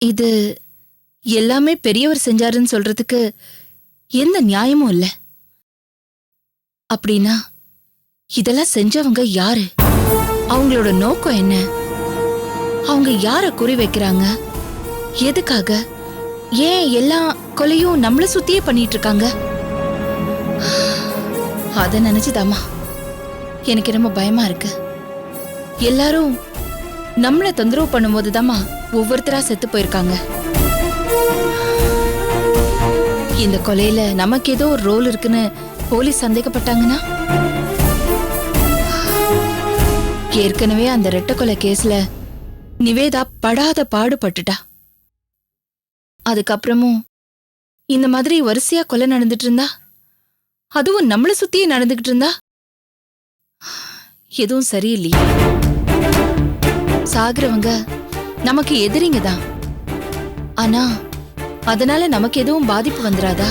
இது எல்லாமே பெரியவர் செஞ்சாருன்னு சொல்றதுக்கு எந்த நியாயமும் இல்ல. அப்படின்னா இதெல்லாம் செஞ்சவங்க யாரு? அவங்களோட நோக்கம் என்ன? அவங்க யார குறி வைக்கிறாங்க? எதுக்காக? ஏன் எல்லா கொலையும் நம்மள சுத்தியே பண்ணிட்டு இருக்காங்க? அத நினைச்சுதாமா எனக்கு ரொம்ப பயமா இருக்கு. எல்லாரும் நம்மள தொந்தரவு பண்ணும்போதுதாமா ஒவ்வொருத்தரா செத்து போயிருக்காங்க. இந்த கொலையில நமக்கு ஏதோ ஒரு ரோல் இருக்குன்னு போலீஸ் சந்தேகப்பட்டாங்கன்னா, ஏற்கனவே அந்த ரெட்டை கொலை கேஸ்ல நிவேதா படாத பாடுபட்டுட்டா. அதுக்கப்புறமும் இந்த மாதிரி வரிசையா கொலை நடந்துட்டு இருந்தா, அதுவும் நம்மள சுத்தியே நடந்துகிட்டு இருந்தா எதுவும் சரியில்லையே. சாகுறவங்க நமக்கு எதிரிங்க தான். ஆனா அதனால நமக்கு எதுவும் பாதிப்பு வந்துராதா?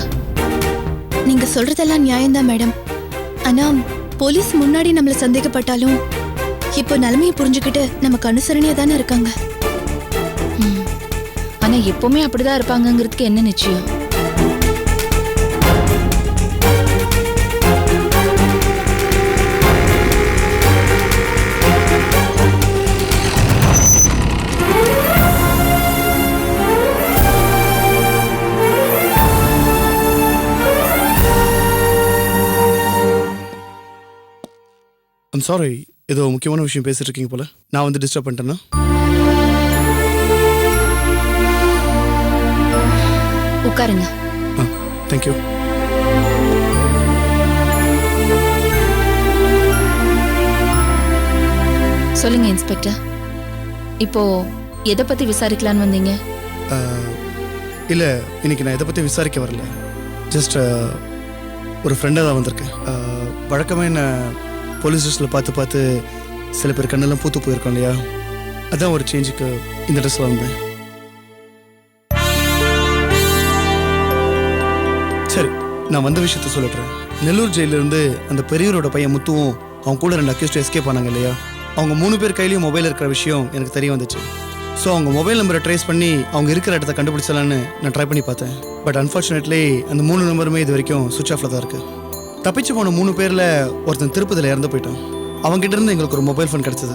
நீங்க சொல்றதெல்லாம் நியாயம்தான் மேடம். ஆனா போலீஸ் முன்னாடி நம்மள சந்தேகப்பட்டாலும் இப்போ நிலைமையை புரிஞ்சுக்கிட்டு நமக்கு அனுசரணையா தானே இருக்காங்க. ஆனா எப்பவுமே அப்படிதான் இருப்பாங்கங்கிறதுக்கு என்ன நிச்சயம்? ஐம் சாரி, ஏதோ முக்கியமான விஷயம் பேசிட்டு இருக்கீங்க போல. நான் வந்து டிஸ்டர்ப் பண்ணிட்டேன்னா? உட்காருங்க. தேங்க்யூ. சொல்லுங்க இன்ஸ்பெக்டர், இப்போ எதை பத்தி விசாரிக்கலான்னு வந்தீங்க? இல்லை, இன்னைக்கு நான் இதை பற்றி விசாரிக்க வரல. ஜஸ்ட் ஒரு ஃப்ரெண்டாக தான் வந்திருக்கேன். வழக்கமாக என்ன போலீஸ் ஸ்டேஷனில் பார்த்து சில பேர் கண்ணெல்லாம் பூத்து போயிருக்கோம் இல்லையா, அதான் ஒரு சேஞ்சுக்கு இந்த ட்ரெஸ்ஸில் வந்தேன். சரி, நான் வந்த விஷயத்த சொல்லிடுறேன். நெல்லூர் ஜெயிலிருந்து அந்த பெரியவரோட பையன் முத்துவும் அவங்க கூட 2 அக்யூஸ்ட் எஸ்கேப் ஆனாங்க இல்லையா, அவங்க 3 பேர் கையிலையும் மொபைல் இருக்கிற விஷயம் எனக்கு தெரிய வந்துச்சு. ஸோ அவங்க மொபைல் நம்பரை ட்ரேஸ் பண்ணி அவங்க இருக்கிற இடத்த கண்டுபிடிச்சலான்னு நான் ட்ரை பண்ணி பார்த்தேன். பட் அன்ஃபார்ச்சுனேட்லி அந்த 3 நம்பருமே இது வரைக்கும் சுவிட்ச் ஆஃபில் தான் இருக்குது. தப்பிச்சு போன 3 பேரில் ஒருத்தன் திருப்பதியில் இறந்து போயிட்டான். அவங்ககிட்ட இருந்து எங்களுக்கு ஒரு மொபைல் ஃபோன் கிடச்சிது.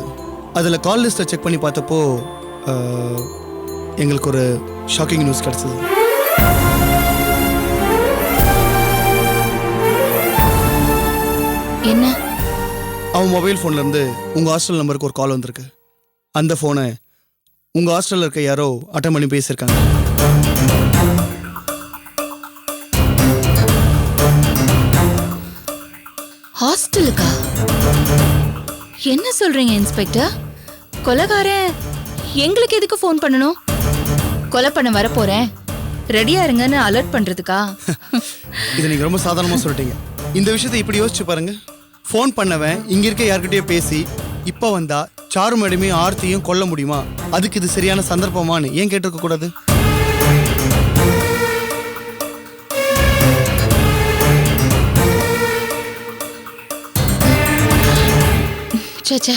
அதில் கால் லிஸ்ட்டை செக் பண்ணி பார்த்தப்போ எங்களுக்கு ஒரு ஷாக்கிங் நியூஸ் கிடச்சிது. என்ன? அவன் மொபைல் ஃபோன்லேருந்து உங்கள் ஹாஸ்டல் நம்பருக்கு ஒரு கால் வந்திருக்கு. அந்த ஃபோனை உங்கள் ஹாஸ்டலில் இருக்க யாரோ அட்டன் பண்ணி பேசியிருக்காங்க. ஹாஸ்டலுக்கா? என்ன சொல்றீங்க இன்ஸ்பெக்டர்? கொலைகாரன் எங்களுக்கு எதுக்கு ஃபோன் பண்ணணும்? கொலை பண்ண வரப்போறேன், ரெடியா இருங்கன்னு அலர்ட் பண்றதுக்கா? இதை நீங்கள் ரொம்ப சாதாரணமாக சொல்லிட்டீங்க. இந்த விஷயத்தை இப்படி யோசிச்சு பாருங்க. ஃபோன் பண்ணவன் இங்கே இருக்க யார்கிட்டயோ பேசி இப்போ வந்தா சாரு மேடமையும் ஆர்த்தியும் கொல்ல முடியுமா? அதுக்கு இது சரியான சந்தர்ப்பமானு ஏன் கேட்டிருக்க கூடாது? சே,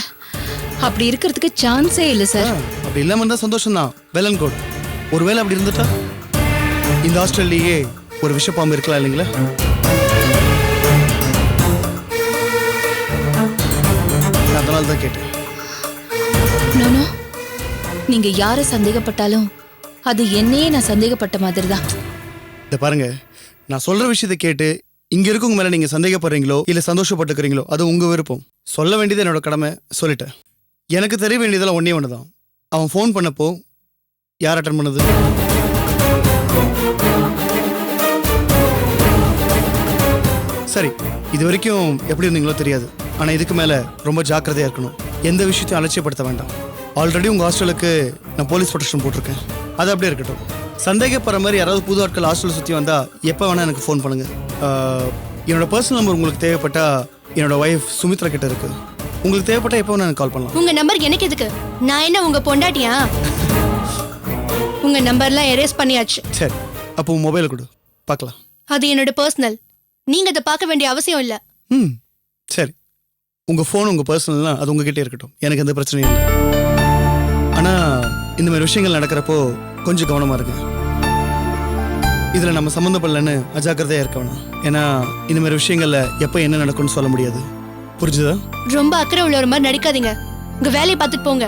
அப்படி இருக்கிறதுக்கு சான்ஸே இல்லை சார். அப்படி இல்லாம இருந்தா சந்தோஷம் தான். Well and good. ஒருவேளை அப்படி இருந்துட்டா இந்த ஹாஸ்டல்லையே ஒரு விஷப்பாம்பு இருக்கலாம் இல்லைங்களா? அதனால தான் கேட்டேன். நோ, நீங்க யாரை சந்தேகப்பட்டாலும் அது என்னையே நான் சந்தேகப்பட்ட மாதிரி தான். இத பாருங்க, நான் சொல்ற விஷயத்தை கேட்டு இங்க இருக்கவங்க மேல நீங்க சந்தேகப்படுறீங்களோ இல்ல சந்தோஷப்பட்டுக்கிறீங்களோ அது உங்க விருப்பம். சொல்ல வேண்டியது என்னோட கடமை, சொல்லிட்டேன். எனக்கு தெரிய வேண்டியதெல்லாம் ஒன்னே ஒண்ணுதான். அவன் ஃபோன் பண்ணப்போ யார் அட்டன் பண்ணது? சரி, இது வரைக்கும் எப்படி இருந்தீங்களோ தெரியாது. ஆனா இதுக்கு மேல ரொம்ப ஜாக்கிரதையா இருக்கணும். எந்த விஷயத்தையும் அலட்சியப்படுத்த வேண்டாம். ஆல்ரெடி உங்க ஹாஸ்டலுக்கு நான் போலீஸ் ப்ரொடெக்ஷன் போட்டிருக்கேன். அது அப்படியே இருக்கட்டும். சந்தேகப்படுற மாதிரி யாராவது புது ஆட்கள் ஹாஸ்டல் சுற்றி வந்தா எப்போ வேணா எனக்கு ஃபோன் பண்ணுங்க. என்னோட பர்சனல் நம்பர் உங்களுக்கு தேவைப்பட்டா என்னோட ஒய்ஃப் சுமித்ரா கிட்ட இருக்கு. உங்களுக்கு தேவைப்பட்டா எப்போ வேணா எனக்கு கால் பண்ணலாம். உங்க நம்பர் எனக்கு எதுக்கு? நான் என்ன உங்க பொண்டாட்டியா? உங்க நம்பர்லாம் எரேஸ் பண்ணியாச்சு. சரி, அப்போ உன் மொபைலை கொடு பார்க்கலாம். அது என்னோட பர்சனல். நீங்க அதை பார்க்க வேண்டிய அவசியம் இல்லை. சரி, உங்க ஃபோன் உங்க பர்சனல்னா அது உங்ககிட்டே இருக்கட்டும். எனக்கு எந்த பிரச்சனையும் இல்லை. ஆனால் இந்த மாதிரி விஷயங்கள் நடக்கிறப்போ கொஞ்சம் கவனமா இருங்க. இதுல நம்ம சம்மந்தப்படலன்னு அஜாக்கிரதையா இருக்க வேணாம். ஏன்னா இந்த மாதிரி விஷயங்கள்ல எப்ப என்ன நடக்கும்னு சொல்ல முடியாது. புரிஞ்சுதா? ரொம்ப அக்கறை உள்ள ஒரு மாதிரி நடிக்காதீங்க. உங்க வேலையை பார்த்துட்டு போங்க.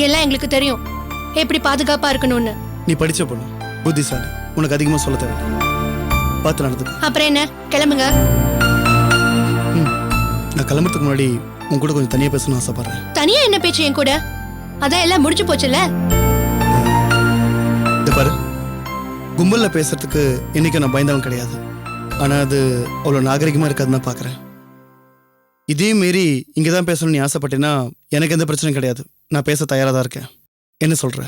எல்லாம் எங்களுக்கு தெரியும் எப்படி பாதுகாப்பா இருக்கணும்னு. நீ படிச்ச பொண்ணு, புத்திசாலி, உனக்கு அதிகமா சொல்ல தேவை. பார்த்து நடந்துக்க. அப்புறம் என்ன, கிளம்புங்க. நான் கிளம்புறதுக்கு முன்னாடி உன் கூட கொஞ்சம் தனியா பேசணும்னு ஆசைப்படுறேன். தனியா என்ன பேச்சு என் கூட? அதான் எல்லாம் முடிஞ்சு போச்சுல்ல. இத பாரு, கும்பல்ல பேசுறதுக்கு என்னைக்கும் நான் பயந்தவன் கிடையாது. ஆனா அது அவ்வளவு நாகரிகமா இருக்காதுன்னு நான் பாக்குறேன். இதே மாரி இங்கதான் பேசணும்னு நீ ஆசைப்பட்டேன்னா எனக்கு எந்த பிரச்சனையும் கிடையாது. நான் பேச தயாரா தான் இருக்கேன். என்ன சொல்ற?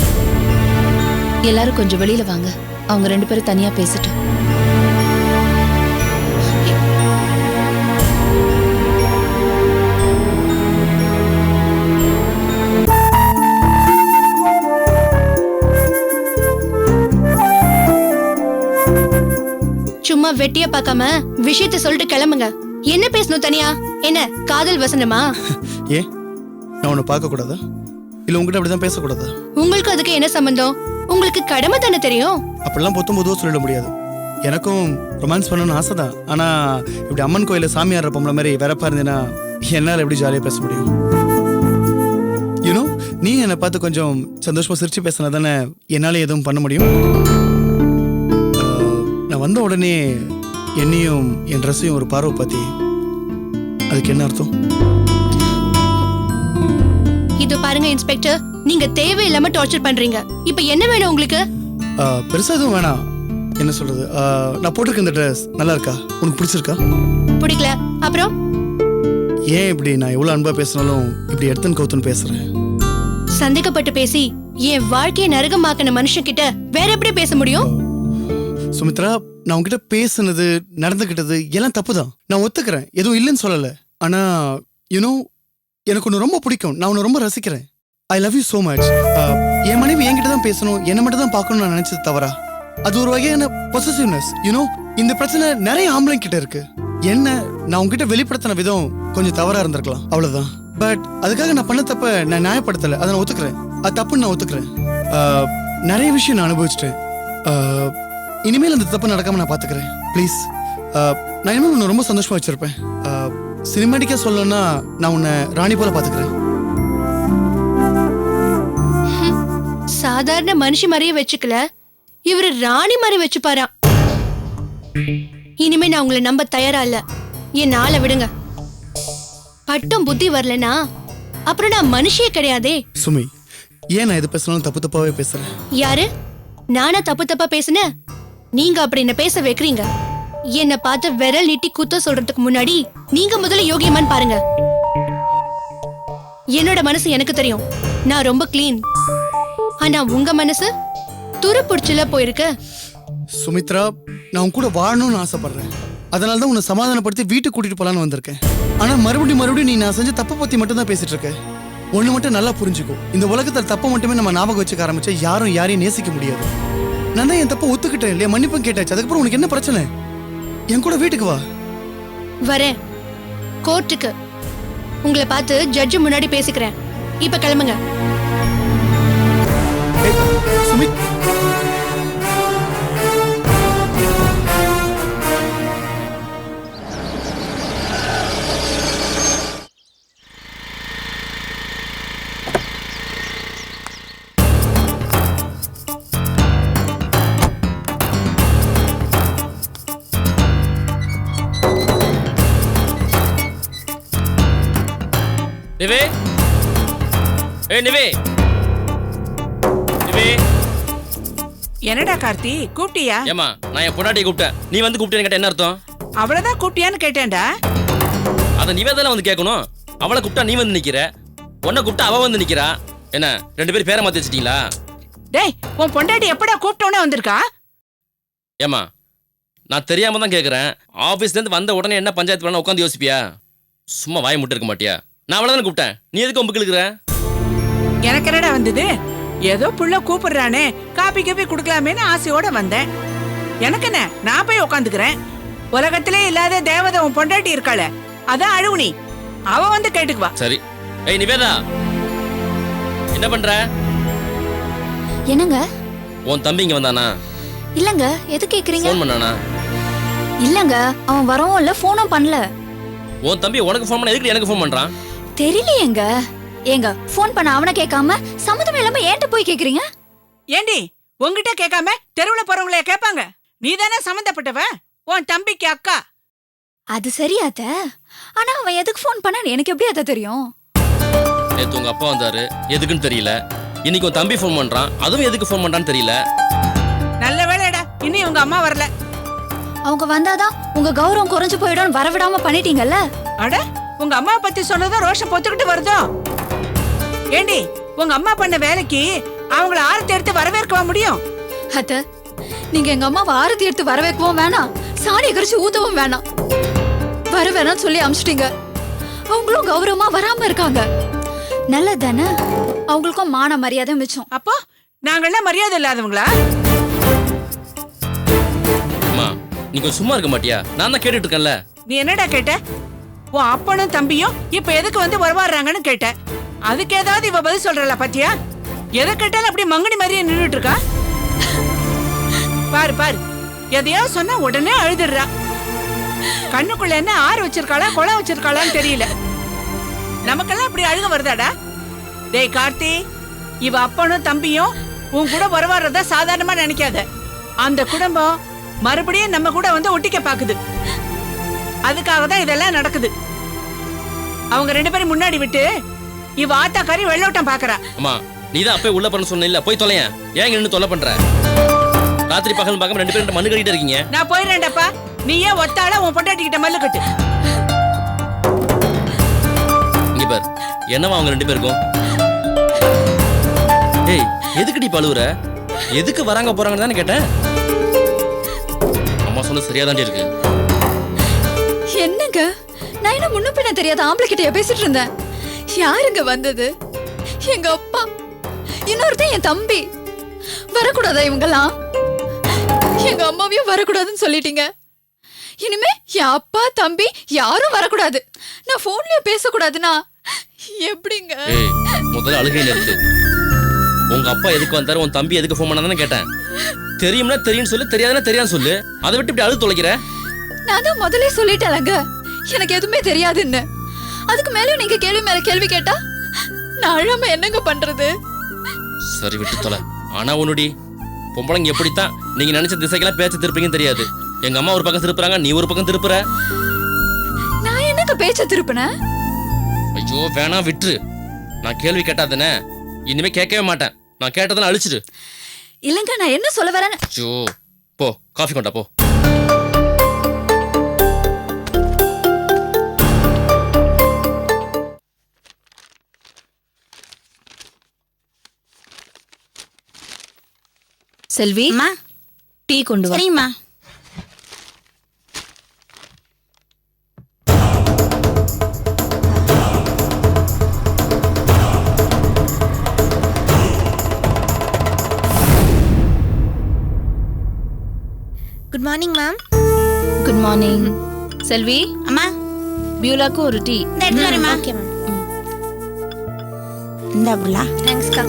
எல்லாரும் கொஞ்சம் வெளியில வாங்க. அவங்க 2 பேரும் தனியா பேசிட்டு. சும்மா வெட்டிய பார்க்காம விஷயத்தை சொல்லிட்டு கிளம்புங்க. என்ன பேசணும் தனியா? என்ன காதல் வசனமா? ஏன் நான் உன்னை பார்க்க கூடாதா? இல்ல உங்ககிட்ட அப்படிதான் பேசக்கூடாதா? உங்களுக்கு அதுக்கு என்ன சம்பந்தம்? உங்களுக்கு கடமை தானே தெரியும். அப்படிலாம் பொதுவா சொல்லிட முடியாது. எனக்கும் ரொமான்ஸ் பண்ணணும்னு ஆசைதான். ஆனா இப்படி அம்மன் கோயில சாமியார் பொம்பளை மாதிரி வெறப்பா இருந்தேன்னா என்னால எப்படி ஜாலியா பேச முடியும்? யூனோ, நீ என்னை பார்த்து கொஞ்சம் சந்தோஷமா சிரிச்சு பேசினா தானே என்னால எதுவும் பண்ண முடியும். நான் வந்த உடனே என்னையும் என் ட்ரெஸ்ஸையும் ஒரு பார்வை பார்த்தி, அதுக்கு என்ன அர்த்தம்? இது பாருங்க இன்ஸ்பெக்டர், நீங்க தேவையில்லாம டார்ச்சர் பண்றீங்க. இப்ப என்ன வேணும் உங்களுக்கு? பெருசா எதுவும் வேணாம். என்ன சொல்றது, நான் போட்டிருக்க இந்த ட்ரெஸ் நல்லா இருக்கா? உனக்கு பிடிச்சிருக்கா? பிடிக்கல. அப்புறம் ஏன் இப்படி நான் எவ்வளவு அன்பா பேசினாலும் இப்படி எடுத்துன்னு கவுத்துன்னு பேசுறேன்? சந்தேகப்பட்டு பேசி என் வாழ்க்கையை நரகமாக்கின மனுஷன் கிட்ட வேற எப்படி பேச முடியும்? சுமித்ரா, நான் உங்ககிட்ட பேசுனது நடந்துகிட்டது எல்லாம் தப்புதான். நான் ஒத்துக்கிறேன், எதுவும் இல்லைன்னு சொல்லல. ஆனா யூனோ, எனக்கு ஒன்று ரொம்ப பிடிக்கும். நான் உன்னை ரொம்ப ரசிக்கிறேன். I love you so much. என் மனைவி என்கிட்ட தான் பேசணும், என்ன மட்டும் தான் பார்க்கணும்னு நான் நினைச்சது தவறா? அது ஒரு வகையான பொசசிவ்னஸ். யூனோ, இந்த பிரச்சனை நிறைய ஆம்பளை கிட்ட இருக்கு. என்ன நான் உங்ககிட்ட வெளிப்படுத்தின விதம் கொஞ்சம் தவறா இருந்திருக்கலாம், அவ்வளவுதான். பட் அதுக்காக நான் பண்ண தப்ப நான் நியாயப்படுத்தல. அதை நான் ஒத்துக்கிறேன். அது தப்புன்னு நான் ஒத்துக்கிறேன். நிறைய விஷயம் நான் அனுபவிச்சிட்டேன். இனிமேல் அந்த தப்பு நடக்காம நான் பாத்துக்கிறேன். ப்ளீஸ், நான் இனிமேல் உன்னை ரொம்ப சந்தோஷமா வச்சிருப்பேன். சினிமாட்டிக்கா சொல்லணும்னா நான் உன்னை ராணி போல பாத்துக்கிறேன். சாதாரண மனுஷி மாதிரியே வச்சுக்கல, இவரு ராணி மாதிரி வச்சுப்பாரா. இனிமே நான் உங்களை நம்ப தயாரா இல்ல. என் ஆளை விடுங்க. பட்டம் புத்தி வரலனா அப்புறம் நான் மனுஷியே கிடையாதே. சுமி, ஏன் நான் எது பேசணும் தப்பு தப்பாவே பேசுறேன்? யாரு? நானா தப்பு தப்பா பேசுனேன்? நீங்க அப்படி என்ன பேச வைக்கிறீங்க. என்ன பார்த்து விரல் நீட்டி குத்த சொல்றதுக்கு முன்னாடி நீங்க முதல்ல யோகியமான்னு பாருங்க. என்னோட மனசு எனக்கு தெரியும். நான் ரொம்ப கிளீன். ஆனா உங்க மனசு துரு புடிச்சுல போயிருக்கு. சுமித்ரா, நான் உன் கூட வாழணும்னு ஆசைப்படுறேன். அதனால தான் உன்னை சமாதானப்படுத்தி வீட்டுக்கு கூட்டிட்டு போலான்னு வந்திருக்கேன். ஆனா மறுபடியும் நீ நான் செஞ்ச தப்பை பத்தி மட்டும் தான் பேசிட்டு இருக்க. ஒண்ணு மட்டும் நல்லா புரிஞ்சுக்கோ, இந்த உலகத்துல தப்பை மட்டுமே நம்ம ஞாபகம் வச்சுக்க ஆரம்பிச்சா யாரும் யாரையும் நேசிக்க முடியாது. நான் தான் என் தப்பை ஒத்துக்கிட்டேன் இல்லையா, மன்னிப்பும் கேட்டாச்சு. அதுக்கப்புறம் உனக்கு என்ன பிரச்சனை? என் கூட வீட்டுக்கு வா. வரேன். கோர்ட்டுக்கு. உங்களை பார்த்து ஜட்ஜ் முன்னாடி பேசிக்கிறேன். இப்ப கிளம்புங்க. சுமித், நிவே, நிவே, நிவே. என்னடா கார்த்தி, கூப்பிட்டியா? ஏமா, நான் என் பொண்டாட்டியை கூப்பிட்டேன். நீ வந்து கூப்பிட்டேன்னு கேட்ட என்ன அர்த்தம்? அவ்வளவுதான் கூப்பிட்டியான்னு கேட்டேன்டா. அதை நீ தான் வந்து கேட்கணும். அவளை கூப்பிட்டா நீ வந்து நிக்கிற, உன்னை கூப்பிட்டா அவ வந்து நிக்கிறா. என்ன 2 பேரும் பேரை மாத்தி வச்சிட்டீங்களா? டேய், உன் பொண்டாட்டி எப்படா கூப்பிட்டோன்னே வந்திருக்கா? ஏமா, நான் தெரியாம தான் கேட்கறேன். ஆபீஸ்ல இருந்து வந்த உடனே என்ன பஞ்சாயத்து பண்ண உட்காந்து யோசிப்பியா? சும்மா வாய் முட்டு இருக்க மாட்டியா? நான் அவ்வளவுதானே கூப்பிட்டேன். நீ எதுக்கு ஒம்புக்கு இழுக்கிற? எனக்கு என்னடா வந்தது? ஏதோ புள்ள கூப்பிடுறானே, காப்பி காப்பி குடுக்கலாமேன்னு ஆசையோட வந்தேன். எனக்கு என்ன, நான் போய் உட்காந்துக்கிறேன். உலகத்திலே இல்லாத தேவதை உன் பொண்டாட்டி இருக்காள, அதான் அழுவுனி. அவ வந்து கேட்டுக்குவா. சரி. ஏய் நிவேதா, என்ன பண்ற? என்னங்க? உன் தம்பி இங்க வந்தானா? இல்லங்க, எது கேக்குறீங்க? ஃபோன் பண்ணானா? இல்லங்க, அவன் வரவும் இல்ல, போனும் பண்ணல. உன் தம்பி உனக்கு ஃபோன் பண்ண எதுக்கு எனக்கு ஃபோன் பண்றான்? தெரியலையேங்க. ஏங்க, போன் பண்ண அவனை கேட்காம சம்மதம் இல்லாம ஏன்ட்ட போய் கேக்குறீங்க? ஏண்டி உன்கிட்ட கேட்காம தெருவுல போறவங்களே கேட்பாங்க? நீ தானே சம்மந்தப்பட்டவ, உன் தம்பிக்கு அக்கா. அது சரியாத. ஆனா அவன் எதுக்கு போன் பண்ணான்னு எனக்கு எப்படி அத தெரியும்? நேத்து உங்க அப்பா வந்தாரு, எதுக்குன்னு தெரியல. இன்னைக்கு உன் தம்பி ஃபோன் பண்றான், அதுவும் எதுக்கு ஃபோன் பண்றான்னு தெரியல. நல்ல வேளைடா, இன்னும் உங்க அம்மா வரல. அவங்க வந்தாதான் உங்க கௌரவம் குறைஞ்சு போயிடும் வரவிடாம பண்ணிட்டீங்கல்ல. அட, உங்க அம்மா பத்தி சொன்னதும் ரோஷம் பொத்துக்கிட்டு வருதோ? ஏண்டி உங்க அம்மா பண்ண வேலைக்கு அவங்கள ஆரத்தி எடுத்து வரவேற்கவா முடியும்? அத்த, நீங்க எங்க அம்மாவை ஆரத்தி எடுத்து வரவேற்கவும் வேணாம், சாணி கரிச்சு ஊத்தவும் வேணாம். வர வேணாம்னு சொல்லி அமிச்சிட்டீங்க. அவங்களும் கௌரவமா வராம இருக்காங்க. நல்லதானே? அவங்களுக்கும் மான மரியாதை மிச்சம். அப்போ நாங்கெல்லாம் மரியாதை இல்லாதவங்களா? அம்மா நீ கொஞ்சம் சும்மா இருக்க மாட்டியா? நான் தான் கேட்டுட்டு இருக்கேன்ல. நீ என்னடா கேட்ட? உன் அப்பனும் தம்பியும் இப்ப எதுக்கு வந்து வரவாடுறாங்கன்னு கேட்ட. அதுக்கு ஏதாவது இவ பதில் சொல்றல பாத்தியா? எதை கேட்டாலும் அப்படி மங்கடி மாதிரியே நின்றுட்டு இருக்கா. பாரு பாரு, எதையோ சொன்னா உடனே அழுதுடுறா. கண்ணுக்குள்ள என்ன ஆறு வச்சிருக்காளா குளம் வச்சிருக்காளான்னு தெரியல. நமக்கெல்லாம் இப்படி அழுக வருதாடா? டேய் கார்த்தி, இவ அப்பனும் தம்பியும் உன் கூட வரவாடுறதா சாதாரணமா நினைக்காத. அந்த குடும்பம் மறுபடியும் நம்ம கூட வந்து ஒட்டிக்க பாக்குது. அதுக்காக தான் இதெல்லாம் நடக்குது. அவங்க 2 பேரும் முன்னாடி விட்டு இவ ஆத்தாக்காரி வெள்ளோட்டம் பாக்குறா. அம்மா நீ தான் அப்பவே உள்ள பண்ண சொன்ன இல்ல, போய் தொலையேன். ஏன் நின்னு தொலை பண்ற? ராத்திரி பகல் பார்க்காம 2 பேரும் மண்ணு கட்டிட்டு இருக்கீங்க. நான் போயிடுறேன்டாப்பா. நீ ஏன் ஒத்தாள உன் பொண்டாட்டிக்கிட்ட மல்லு கட்டு. இங்க பார், என்னவா அவங்க 2 பேருக்கும்? ஏய் எதுக்குடி பழுவுற? எதுக்கு வராங்க போறாங்கன்னு தானே கேட்டேன். அம்மா சொன்னது சரியா தான் இருக்கு. என்னங்க, நான் என்ன முன்ன பின்ன தெரியாத ஆம்பளை கிட்டயா பேசிட்டு இருந்தேன்? யாருங்க வந்தது? எங்க அப்பா, இன்னொருத்தன் என் தம்பி. வரக்கூடாதா இவங்கெல்லாம்? எங்க அம்மாவையும் வரக்கூடாதுன்னு சொல்லிட்டீங்க. இனிமே என் அப்பா தம்பி யாரும் வரக்கூடாது. நான் போன்லயே பேசக்கூடாதுன்னா எப்படிங்க? ஏய் முதல்ல அழுகை நிறுத்து. உங்க அப்பா எதுக்கு வந்தாரு, உன் தம்பி எதுக்கு ஃபோன் பண்ணாதானே கேட்டேன். தெரியும்னா தெரியும்னு சொல்லு, தெரியாதுன்னா தெரியாதுன்னு சொல்லு. அதை விட்டு இப்படி அழுது தொலைக்கிற? நான் தான் முதல்ல சொல்லிட்டேன்லங்க, எனக்கு எதுவுமே தெரியாதுன்னு. அதுக்கு மேல நீங்க கேள்வி மேல கேள்வி கேட்டா நான் அழாம என்னங்க பண்றது? சரி விட்டு தொலை. ஆனா உன்னுடி பொம்பளைங்க எப்படித்தான் நீங்க நினைச்ச திசைக்கெல்லாம் பேச்ச திருப்பீங்கன்னு தெரியாது. எங்க அம்மா ஒரு பக்கம் திருப்புறாங்க, நீ ஒரு பக்கம் திருப்புற. நான் என்னங்க பேச்ச திருப்பினேன்? ஐயோ வேணா விட்டுரு. நான் கேள்வி கேட்டாதானே, இனிமே கேட்கவே மாட்டேன். நான் கேட்டதெல்லாம் அழிச்சிடு. இல்லங்க, நான் என்ன சொல்ல வரேன்னு. ஐயோ போ, காஃபி கொண்டா போ. செல்வி, டீ கொண்டு வா. சரிம்மா. Good morning ma'am. Good morning. Selvi, அம்மா பியூலாக்கு ஒரு டீ. இந்த எடுத்து வரேம்மா. Okay ma'am. இந்த புல்லா. தேங்க்ஸ்க்கா.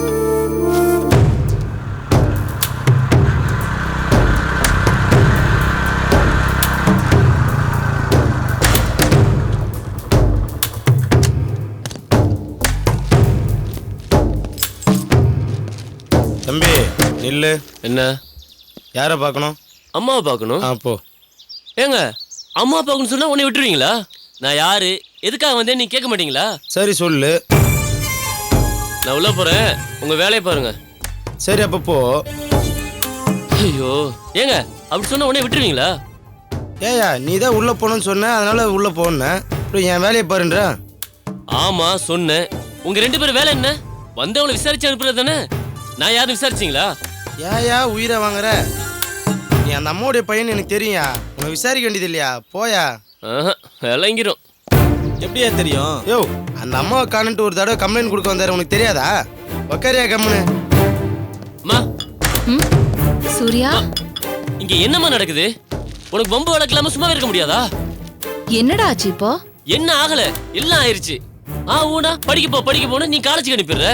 தம்பி நில்லு. என்ன? யாரை பார்க்கணும்? அம்மாவை பார்க்கணும். போ. ஏங்க அம்மா பார்க்கணும்னு சொன்னா உன்னை விட்டுருவீங்களா? நான் யாரு, எதுக்காக வந்தேன் நீ கேட்க மாட்டீங்களா? சரி சொல்லு. நான் உள்ள போறேன், உங்க வேலையை பாருங்க. சரி அப்ப போ. ஐயோ ஏங்க அப்படி சொன்னா உன்னை விட்டுருவீங்களா? ஏயா நீ தான் உள்ள போகணும்னு சொன்ன, அதனால உள்ள போனேன். அப்புறம் என் வேலையை பாருன்ற. ஆமா சொன்னேன். உங்க 2 பேரும் வேலை என்ன? வந்தவங்களை விசாரிச்சு அனுப்புறது தானே. நான் யாரும் விசாரிச்சிங்களா? ஏயா உயிரை வாங்குற? நீ அந்த அம்மாவுடைய பையன் எனக்கு தெரியா, உன்னை விசாரிக்க வேண்டியது இல்லையா? போயா. விளங்கிரும். எப்படியா தெரியும்? யோ அந்த அம்மாவை காணன்ட்டு ஒரு தடவை கம்ப்ளைண்ட் கொடுக்க வந்தாரு, உனக்கு தெரியாதா? உக்காரியா கம்முன்னு. அம்மா சூர்யா, இங்க என்னம்மா நடக்குது? உனக்கு வம்பு வளர்க்கலாம சும்மா இருக்க முடியாதா? என்னடா ஆச்சு இப்போ? என்ன ஆகல, எல்லாம் ஆயிருச்சு. ஊனா படிக்க போன நீ காலேஜுக்கு அனுப்பிடுற.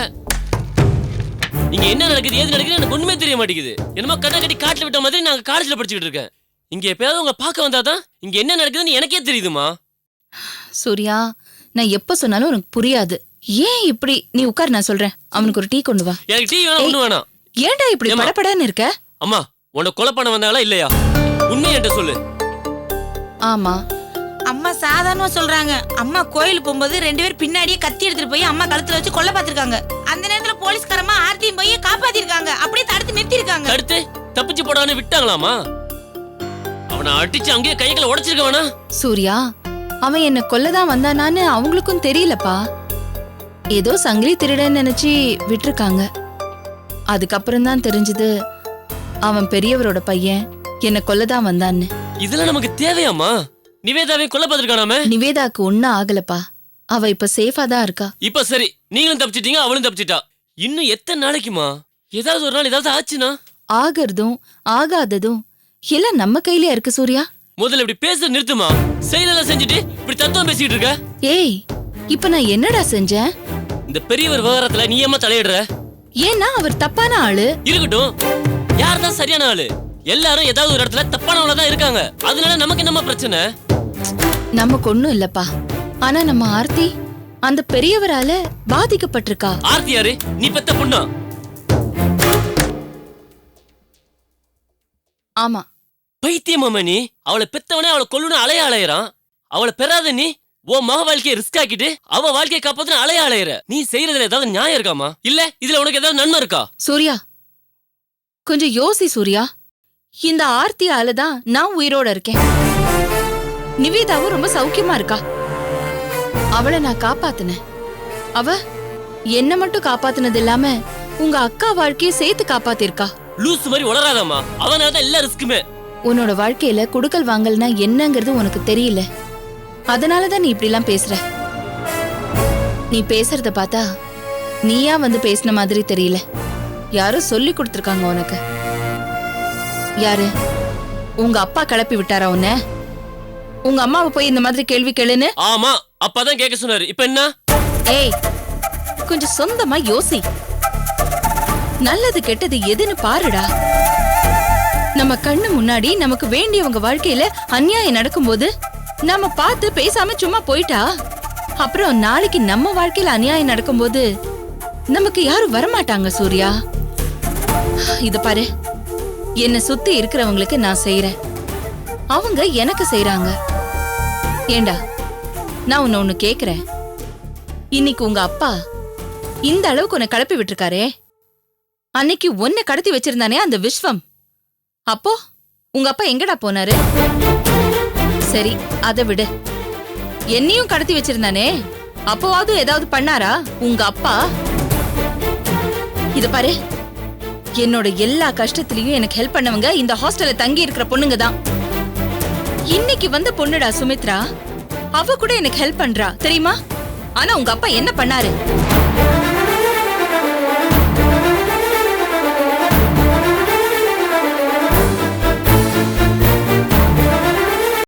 இங்க என்ன நடக்குது ஏது நடக்குது எனக்கு ஒண்ணுமே தெரிய மாட்டேங்குது. என்னமோ கண்ணை கட்டி காட்டுல விட்ட மாதிரி நாங்க காலேஜ்ல படிச்சுக்கிட்டு இருக்கேன். இங்க எப்பயாவது உங்களை பார்க்க வந்தாதான் இங்க என்ன நடக்குதுன்னு எனக்கே தெரியுதுமா. சூர்யா, நான் எப்ப சொன்னாலும் உனக்கு புரியாது. ஏன் இப்படி? நீ உட்கார், நான் சொல்றேன். அவனுக்கு ஒரு டீ கொண்டு வா. எனக்கு டீ வேணாம், ஒண்ணு வேணாம். ஏன்டா இப்படி படபடன்னு இருக்க? அம்மா, உன்னை கொலை பண்ண வந்தாங்களா இல்லையா? உண்மை என்கிட்ட சொல்லு. ஆமா, அம்மா சாதாரணமா சொல்றாங்க. அம்மா கோயில் போகும்போது 2 பேர் பின்னாடியே கத்தி எடுத்துட்டு போய் அம்மா கழுத்துல வச்சு கொல்ல பாத்திருக்காங்க. அந்த நேரத்துல போலீஸ்காரமா ஆர்த்தியும் போய் காப்பாத்திருக்காங்க. அப்படியே தடுத்து நிறுத்திருக்காங்க. தடுத்து தப்பிச்சு போடான்னு விட்டாங்களாமா? அவனை அடிச்சு அங்கேயே கைகளை உடைச்சிருக்க வேணா? சூர்யா, அவன் என்ன கொல்லதான் வந்தானான்னு அவங்களுக்கும் தெரியலப்பா. ஏதோ சங்கிலி திருடன்னு நினைச்சு விட்டுருக்காங்க. அதுக்கப்புறம் தான் தெரிஞ்சது அவன் பெரியவரோட பையன் என்ன கொல்லதான் வந்தான்னு. இதெல்லாம் நமக்கு தேவையாமா? நிவேதாவை கொலை பார்த்திருக்கானாமே. நிவேதாக்கு ஒன்னும் ஆகலப்பா. அவ இப்ப சேஃபா தான் இருக்கா. இப்ப சரி, நீங்களும் தப்பிச்சிட்டீங்க, அவளும் தப்பிச்சிட்டா. இன்னும் எத்தனை நாளைக்குமா? ஏதாவது ஒரு நாள் ஏதாவது ஆச்சுன்னா? ஆகிறதும் ஆகாததும் எல்லாம் நம்ம கையிலே இருக்கு சூர்யா. முதல்ல இப்படி பேச நிறுத்துமா. செய்தெல்லாம் செஞ்சுட்டு இப்படி தத்துவம் பேசிட்டு இருக்க. ஏய், இப்ப நான் என்னடா செஞ்சேன்? இந்த பெரியவர் விவகாரத்துல நீ ஏமா தலையிடுற? ஏன்னா அவர் தப்பான ஆளு. இருக்கட்டும், யார் தான் சரியான ஆளு? எல்லாரும் ஏதாவது ஒரு இடத்துல தப்பானவங்கள தான் இருக்காங்க. அதனால நமக்கு என்னமா பிரச்சனை? நமக்கு ஒண்ணும் இல்லப்பா. ஆனா நம்ம ஆர்த்தி அந்த பெரியவரால பாதிக்கப்பட்டிருக்கா. ஆர்த்தி யாரு? நீ பெத்த பொண்ணா? ஆமா. பைத்தியமாமா நீ? அவளை பெத்தவனே அவளை கொல்லுன்னு அலையறான். அவளை பெறாத நீ உன் மக வாழ்க்கையை ரிஸ்க் ஆக்கிட்டு அவ வாழ்க்கையை காப்பாத்துன்னு அலையற. நீ செய்யறதுல ஏதாவது நியாயம் இருக்காமா? இல்ல இதுல உனக்கு ஏதாவது நன்மை இருக்கா? சூர்யா, கொஞ்சம் யோசி சூர்யா. இந்த ஆர்த்தியால தான் நான் உயிரோட இருக்கேன். நிவேதாவும் ரொம்ப சௌக்கியமா இருக்கா. அவளை நான் காப்பாத்தினேன். அவ என்ன மட்டும் காப்பாத்தினது இல்லாம உங்க அக்கா வாழ்க்கையை சேர்த்து காப்பாத்திருக்கா. லூஸ் மாதிரி உளராதாமா. அவனால எல்லா ரிஸ்க்குமே. உன்னோட வாழ்க்கையில குடுக்கல் வாங்கல்னா என்னங்கிறது உனக்கு தெரியல. அதனாலதான் நீ இப்படி எல்லாம் பேசுற. நீ பேசுறத பார்த்தா நீயா வந்து பேசின மாதிரி தெரியல. யாரோ சொல்லி கொடுத்திருக்காங்க உனக்கு. யாரு? உங்க அப்பா கிளப்பி விட்டாரா உன்ன? உங்க அம்மாவை போய் இந்த மாதிரி கேள்வி கேளுன்னு? ஆமா, அப்பாதான் கேட்க சொன்னாரு. இப்ப என்ன? ஏய், கொஞ்சம் சொந்தமா யோசி. நல்லது கெட்டது எதுன்னு பாருடா. நம்ம கண்ணு முன்னாடி நமக்கு வேண்டியவங்க வாழ்க்கையில அநியாயம் நடக்கும்போது நம்ம பார்த்து பேசாம சும்மா போயிட்டா, அப்புறம் நாளைக்கு நம்ம வாழ்க்கையில அநியாயம் நடக்கும்போது நமக்கு யாரும் வரமாட்டாங்க சூர்யா. இத பாரு, என்ன சுத்தி இருக்கிறவங்களுக்கு நான் செய்யறேன், அவங்க எனக்கு செய்யறாங்க. ஏண்டா, நான் உன்னை ஒண்ணு கேக்குறேன். இன்னைக்கு உங்க அப்பா இந்த அளவுக்கு உன்னை கிளப்பி விட்டுருக்காரே, அன்னைக்கு உன்னை கடத்தி வச்சிருந்தானே அந்த விஸ்வம், அப்போ உங்க அப்பா எங்கடா போனாரு? சரி, அதை விடு. என்னையும் கடத்தி வச்சிருந்தானே, அப்போவாவது ஏதாவது பண்ணாரா உங்க அப்பா? இத பாரு, என்னோட எல்லா கஷ்டத்திலயும் எனக்கு ஹெல்ப் பண்ணவங்க இந்த ஹாஸ்டல்ல தங்கி இருக்கிற பொண்ணுங்க தான். இன்னைக்கு வந்த பொண்ணுடா சுமித்ரா, அவ கூட எனக்கு ஹெல்ப் பண்றா தெரியுமா? ஆனா உங்க அப்பா என்ன பண்ணாரு?